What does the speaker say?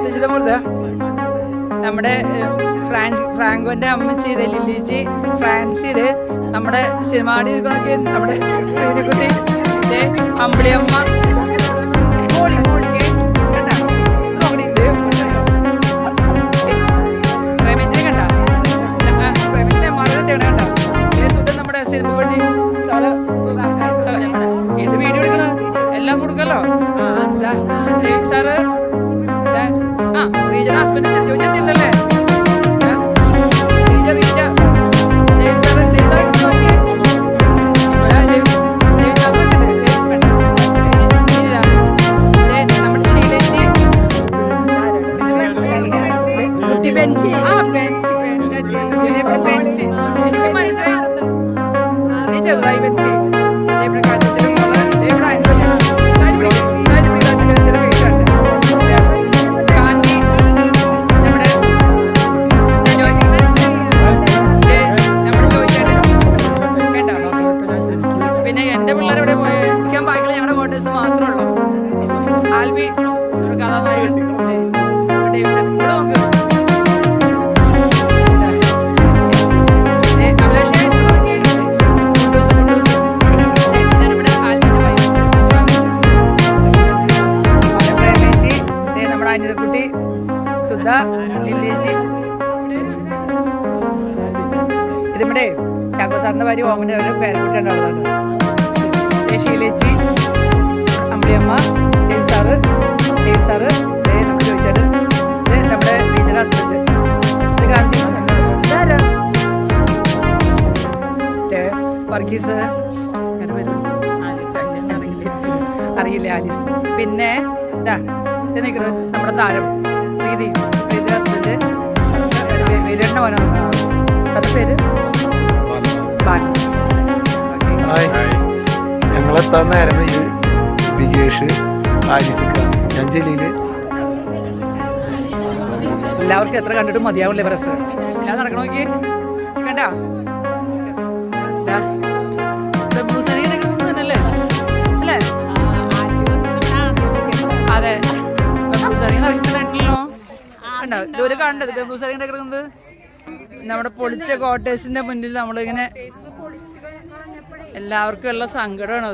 മുത്തച്ഛൻ്റെ മുറുത നമ്മുടെ ഫ്രാങ്കോന്റെ അമ്മച്ചി ഇത് ലില്ലിച്ചി ഫ്രാൻസി ഇത് നമ്മുടെ സിനിമാടി നമ്മുടെ പ്രീതിക്കുട്ടി അമ്പിളിയമ്മ പ്രേമിച്ചിനെ കണ്ട പ്രേമിച്ചിനെ മറന്നത്തേണ് കണ്ട സുധൻ നമ്മുടെ സിനിമക്കുട്ടി ഏത് വീഡിയോ എടുക്കണ എല്ലാം കൊടുക്കല്ലോ ജയ് സാറ് റീജൻ ഹസ്ബൻഡ് ചോദിച്ചെത്തിണ്ടല്ലേ എനിക്ക് മനസ്സിലായി നീ ചെറുതായി ബെൻസി ഇവിടെ പിന്നെ എന്റെ പിള്ളേരെവിടെ പോയി ഇരിക്കാൻ ബാക്കിയുള്ള ഞങ്ങളുടെ കോട്ടേഴ്സ് മാത്രമേ ഉള്ളൂ ആൽബി നമ്മുടെ കഥാനായകൻ ഡേവിസൺ ഇവിടെ നോക്ക് അനിതക്കുട്ടി സുധ ലില്ലിച്ചി ഇതിവിടെ ചാക്കോ സാറിന്റെ ഭാര്യ ഓമന്റെ ഒരു പേരക്കുട്ടി ഉണ്ടാവുന്നതാണ് ഷീലേച്ചി അമ്പിളിയമ്മ ദേവി സാറ് നമ്മുടെ ചോദിച്ചാല് നമ്മുടെ റീജൻ ഹസ്ബൻഡ് ഇത് ഗാന്ധി വർഗീസ് അറിയില്ല ആലിസ് പിന്നെ ഇതാ ഇത് നിൽക്കുന്നത് നമ്മുടെ താരം പ്രീതി ഹസ്ബൻഡ് വേലെണ്ണ പോലാണ് സാറിന്റെ പേര് ഞങ്ങളെത്താൻ നേരം വികേഷ് ആലിസിക്ക ഞാൻ ജലീല് എല്ലാവർക്കും എത്ര കണ്ടിട്ടും മതിയാവില്ലേ പരസ്പരം എല്ലാം നടക്കണ നോക്കി വേണ്ട തന്നെയല്ലേ അല്ലേ അതെ കണ്ടോ ഇതുവരെ കണ്ടത് ബംബൂസാരി കിടക്കുന്നത് നമ്മുടെ പൊളിച്ച കോട്ടേഴ്സിന്റെ മുന്നിൽ നമ്മളിങ്ങനെ എല്ലാവർക്കും ഉള്ള സങ്കടമാണ്.